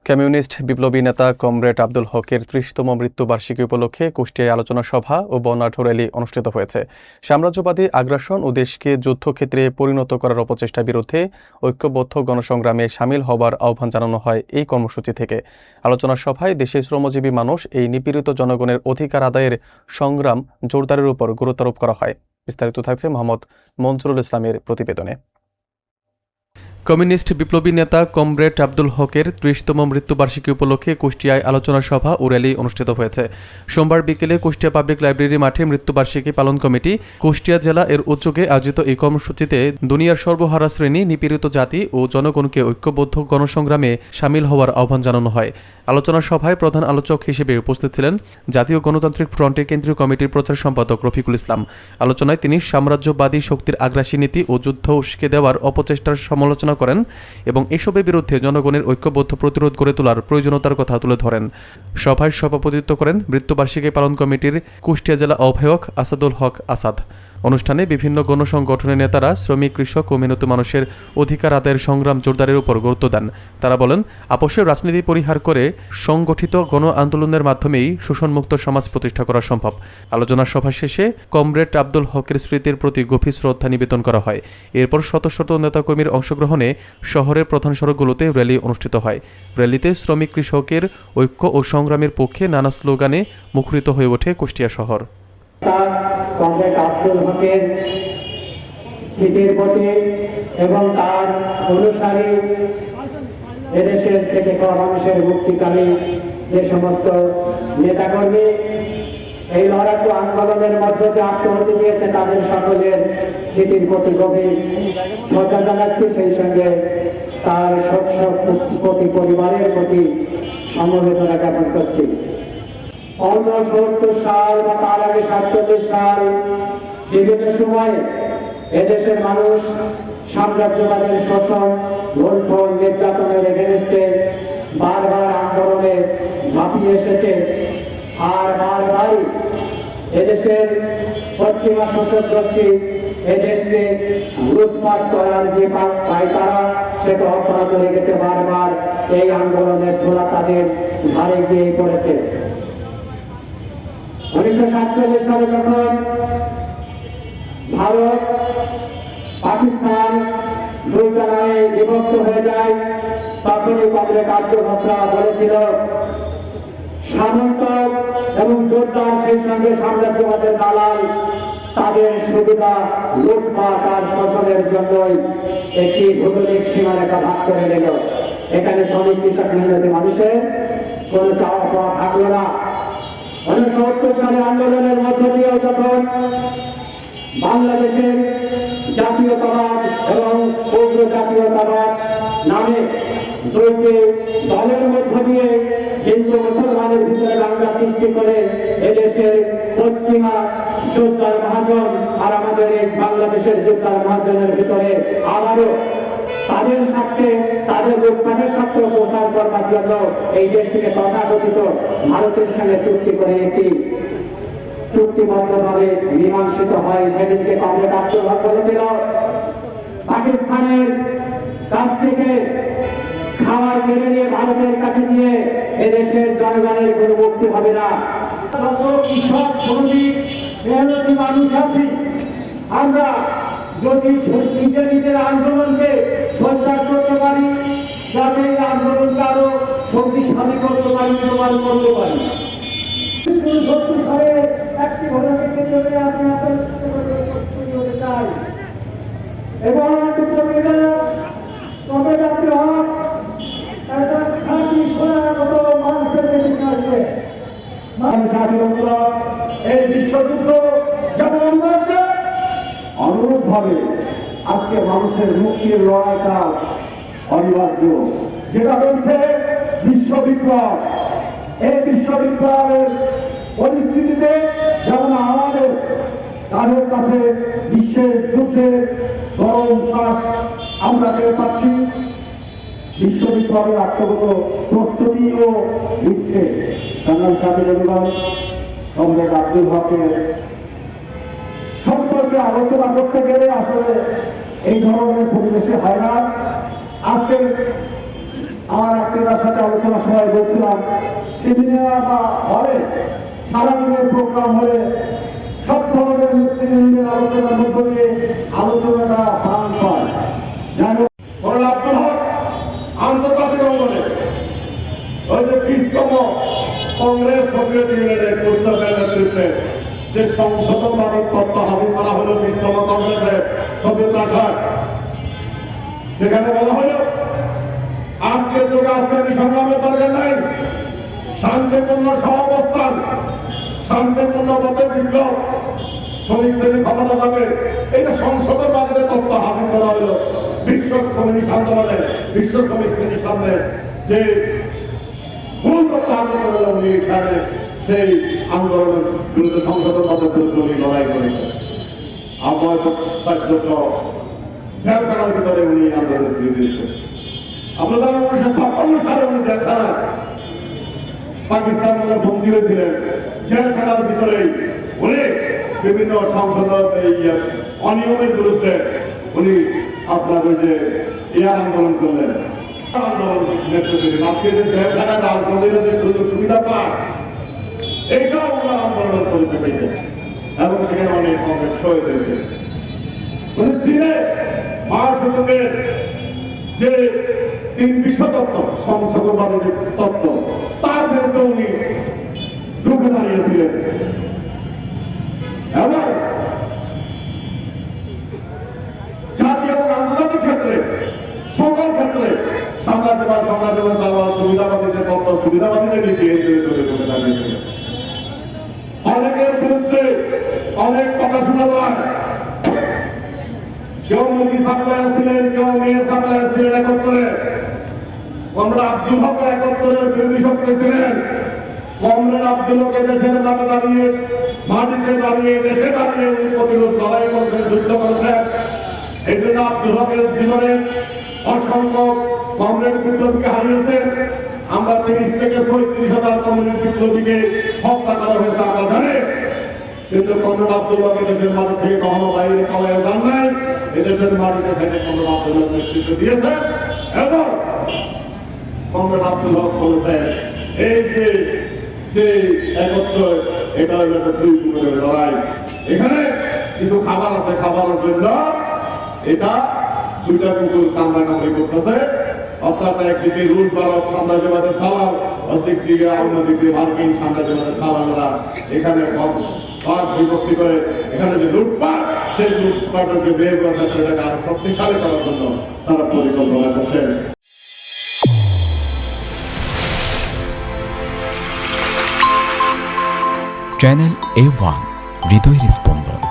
Communist বিপ্লবী নেতা comrade Abdul হকের ৩০তম মৃত্যুবার্ষিকী উপলক্ষে কুষ্টিয়ায় আলোচনা সভা ও বর্ণাঢ্য র্যালি অনুষ্ঠিত হয়েছে। সাম্রাজ্যবাদী আগ্রাসন ও দেশকে যুদ্ধক্ষেত্রে পরিণত করার অপচেষ্টার বিরুদ্ধে ঐক্যবদ্ধ গণসংগ্রামে সামিল হবার আহ্বান জানানো হয় এই কর্মসূচি থেকে। আলোচনা সভায় দেশের শ্রমজীবী মানুষ এই নিপীড়িত জনগণের অধিকার আদায়ের সংগ্রাম জোরদারের উপর গুরুত্ব আরোপ করা হয়। বিস্তারিত থাকছে মোহাম্মদ মনজুরুল ইসলামের প্রতিবেদনে। কমিউনিস্ট বিপ্লবী নেতা কমরেড আব্দুল হকের ৩০তম মৃত্যুবার্ষিকী উপলক্ষে কুষ্টিয়ায় আলোচনা সভা ও র্যালি অনুষ্ঠিত হয়েছে। সোমবার বিকেলে কুষ্টিয়া পাবলিক লাইব্রেরি মাঠে মৃত্যুবার্ষিকী পালন কমিটি কুষ্টিয়া জেলা এর উদ্যোগে আয়োজিত এই কর্মসূচিতে দুনিয়ার সর্বহারা শ্রেণী, নিপীড়িত জাতি ও জনগণকে ঐক্যবদ্ধ গণসংগ্রামে সামিল হওয়ার আহ্বান জানানো হয়। আলোচনা সভায় প্রধান আলোচক হিসেবে উপস্থিত ছিলেন জাতীয় গণতান্ত্রিক ফ্রন্টের কেন্দ্রীয় কমিটির প্রচার সম্পাদক রফিকুল ইসলাম। আলোচনায় তিনি সাম্রাজ্যবাদী শক্তির আগ্রাসী নীতি ও যুদ্ধ উস্কে দেওয়ার অপচেষ্টার সমালোচনা করেন এবং এসবের বিরুদ্ধে জনগণের ঐক্যবদ্ধ প্রতিরোধ গড়ে তোলার প্রয়োজনীয়তার কথা তুলে ধরেন। সভায় সভাপতিত্ব করেন মৃত্যুবার্ষিকী পালন কমিটির কুষ্টিয়া জেলা আহ্বায়ক আসাদুল হক আসাদ। অনুষ্ঠানে বিভিন্ন গণসংগঠনের নেতারা শ্রমিক, কৃষক ও মেহনতি মানুষের অধিকার আদায়ের সংগ্রাম জোরদারের উপর গুরুত্ব দেন। তারা বলেন, আপোষের রাজনীতি পরিহার করে সংগঠিত গণ আন্দোলনের মাধ্যমেই শোষণমুক্ত সমাজ প্রতিষ্ঠা করা সম্ভব। আলোচনা সভা শেষে কমরেড আব্দুল হকের স্মৃতির প্রতি গভীর শ্রদ্ধা নিবেদন করা হয়। এরপর শত শত নেতাকর্মীর অংশগ্রহণে শহরের প্রধান সড়কগুলোতে র্যালি অনুষ্ঠিত হয়। র্যালিতে শ্রমিক, কৃষকের ঐক্য ও সংগ্রামের পক্ষে নানা স্লোগানে মুখরিত হয়ে ওঠে কুষ্টিয়া শহর। কমরেড আব্দুল হকের স্মৃতির প্রতি এবং তার অনুসারী এদেশের থেকে মানুষের মুক্তিকামী যে সমস্ত নেতাকর্মী এই লড়াকু আন্দোলনের মধ্য দিয়ে আত্মহতি দিয়েছে, তাদের সকলের স্মৃতির প্রতি গভীর শ্রদ্ধা জানাচ্ছি। সেই সঙ্গে তার প্রতি পরিবারের প্রতি সমবেদনা জ্ঞাপন করছি। 1970 সাল বা তার আগে 47 সাল বিভিন্ন সময়ে এদেশের মানুষ সাম্রাজ্যবাদের শোষণ, লুণ্ঠন, নির্যাতনের এগেনস্টে বারবার আন্দোলনে ঝাঁপিয়ে এসেছে। আর বারবারই এদেশের পশ্চিমা শোষক গোষ্ঠী এদেশকে লুটপাট করার যে পায়তারা সেটা অব্যাহত রেখেছে। বারবার এই আন্দোলনের ঝোলা তাদের ঘাড়ে গিয়ে পড়েছে। 1947 সালে যখন ভারত পাকিস্তান দুই তলায় বিভক্ত হয়ে যায়, তখনই কমরেড আব্দুল হকরা বলেছিল সামন্ত এবং যোদ্ধা, সেই সঙ্গে সাম্রাজ্যবাদের দালাল তাদের সুবিধা লুটপাট আর শোষণের জন্যই একটি ভৌগোলিক সীমারেখা ভাগ করে নিল। এখানে শ্রমিক, কৃষক, মেহনতি মানুষের কোনো চাওয়া পাওয়া থাকলো না। 1970 সালে আন্দোলনের মধ্য দিয়েও যখন বাংলাদেশের জাতীয়তাবাদ এবং উগ্র জাতীয়তাবাদ নামে দুইটি দলের মধ্য দিয়ে হিন্দু মুসলমানের ভিতরে দাঙ্গা সৃষ্টি করে এদেশের পশ্চিমা যোদ্ধার মহাজন আর আমাদের এই বাংলাদেশের যোদ্ধার মহাজনের ভিতরে আবারও তাদের স্বার্থে, তাদের লুটপাটের স্বার্থ প্রচার করবার জন্য এই দেশটিকে তথাকথিত ভারতের সঙ্গে চুক্তি করে একটি চুক্তিবদ্ধভাবে মীমাংসিত হয়। সেদিনকে কমরেড আব্দুল হক বলেছিল পাকিস্তানের কাছ থেকে খাবার কেড়ে নিয়ে ভারতের কাছে দিয়ে এদেশের জনগণের কোনো মুক্তি হবে না। যত কৃষক, শ্রমিক, মেহনতি মানুষ আছি, আমরা যদি নিজের আন্দোলনকে সোচ্চার করতে পারি, যাতে এই আন্দোলনকে আরো শক্তিশালী করতে পারি, প্রমাণ করতে পারি। 1970 সালে একটি ঘটনাকে কেন্দ্র করে আমি আপনাদের সাথে হতে চাই এবং কমরেড আব্দুল হক একটা খাঁটি সোনার মতো মানুষের দেশে আসবে। এই বিশ্বযুদ্ধ যেমন অনিবার্য, অনুরূপ ভাবে আজকে মানুষের মুক্তির লড়াইটা অনিবার্য। যেটা বলছে বিশ্ব বিপ্লব, এই বিশ্ব বিপ্লবের পরিস্থিতিতে যেমন আমাদের তাদের কাছে বিশ্বের যুদ্ধের গরম শ্বাস আমরা টের পাচ্ছি, বিশ্ব বিপ্লবের আত্মগত প্রস্তুতিও দিচ্ছে। কমরেড আব্দুল হকের সম্পর্কে আলোচনা করতে গেলে আসলে এই ধরনের পরিবেশে হয় না। আজকের আমার আত্মীয়তার সাথে আলোচনার সময় বলছিলাম সেমিনার বা হলে সারাদিনের প্রোগ্রাম হলে সব ধরনের নেতৃবৃন্দের আলোচনার মধ্য দিয়ে আলোচনাটা প্রাণ পায়। কর্নেল আব্দুল হক আন্তর্জাতিক অঙ্গনে ওই যে 20তম কংগ্রেস সোভিয়েত ইউনিয়নের কুরসাফের নেতৃত্বে যে সংশোধনবাদী তত্ত্ব হাজির করা হলো 20তম কংগ্রেসে সোভিয়েত রাশিয়ায়, সেখানে বলা হলো আজকের যুগে শ্রেণী সংগ্রামের দরকার নাই, শান্তিপূর্ণ সহাবস্থান, শান্তিপূর্ণ পথে বিপ্লব, শ্রমিক শ্রেণী ক্ষমতা যাবে। এই যে সংশোধনবাদের তত্ত্ব হাজির করা হলো বিশ্ব শ্রমিক আন্দোলনে, বিশ্ব শ্রমিক শ্রেণীর সামনে যে মূল তত্ত্ব হাজির করা হলো, উনি এখানে সেই আন্দোলনের বিরুদ্ধে সংশোধনবাদের বিরুদ্ধে উনি লড়াই করেছেন। আমার সাহায্য জেলখানার ভিতরে উনি আন্দোলন দিয়ে দিয়েছেন। আপনারা 1956 সালে উনি জেলখানায় পাকিস্তান বলে বন্দী হয়েছিলেন। জেলখানার ভিতরে উনি বিভিন্ন সংশোধন অনিয়মের বিরুদ্ধে উনি আপনার ওই যে এয়ার আন্দোলন করলেন, আন্দোলন নেতৃত্ব দিলেন। আজকে যে জেলখানায় রাজবন্দীরা যে সুযোগ সুবিধা পায়, এইটাও ওনার আন্দোলনের পরিপ্রেক্ষিতে, এবং সেখানে অনেক কংগ্রেস শহীদ হয়েছে। উনি চীনে মহাসচিবের যে 3 বিশ্ব তত্ত্ব, সংশোধনবাদী যে তত্ত্ব, তার বিরুদ্ধে উনি রুখে দাঁড়িয়েছিলেন। এবং জাতীয় এবং আন্তর্জাতিক ক্ষেত্রে সকল ক্ষেত্রে সাম্রাজ্যবাদ দালাল সুবিধাবাদী যে তত্ত্ব, সুবিধাবাদীদের নীতি রুখে দাঁড়িয়েছিলেন। অনেকের বিরুদ্ধে অনেক কথা শোনা যায়, কেউ মুরগি সাপ্লায়ার ছিলেন, কেউ মেয়ে সাপ্লায়ার ছিলেন 71-এ। কমরেড আব্দুল হক 71-এর বিরোধী শক্তি ছিলেন। কমরেড আব্দুল হক দেশের মাঠে দাঁড়িয়ে, মাটিতে দাঁড়িয়ে, দেশে দাঁড়িয়ে উনি প্রতিরোধ লড়াই করেছেন, যুদ্ধ করেছেন। এই জন্য আব্দুল হকের জীবনে অসংখ্য কমরেড বিপ্লবীকে হারিয়েছেন। আমরা 30 থেকে 36,000 কমরেড বিপ্লবীকে হত্যা করা হয়েছে আমরা জানি, কিন্তু কমরেড আব্দুল হক দেশের মাটি থেকে কখনো বাইরে পলায় যান নাই। এদেশের মাটিতে থেকে কমরেড আব্দুল হক নেতৃত্ব দিয়েছেন, এবং কমরেড আব্দুল হক বলেছেন এই যে 71, এটা হলো একটা 2 কুকুরের লড়াই। এখানে কিছু খাবার আছে, খাবারের জন্য এটা 2টা কুকুর কামড়াকামড়ি করতেছে। অর্থাৎ একদিকে রুট ভারত সাম্রাজ্যবাদের দালাল, অন্যদিকে মার্কিন সাম্রাজ্যবাদের দালালরা এখানে ভাগ বিভক্তি করে এখানে যে লুটপাট, সেই লুটপাটের যে বেগ আছে সেটাকে আরো শক্তিশালী করার জন্য তারা পরিকল্পনা করছেন। চ্যানেল A1 হৃদয়ের স্পন্দন।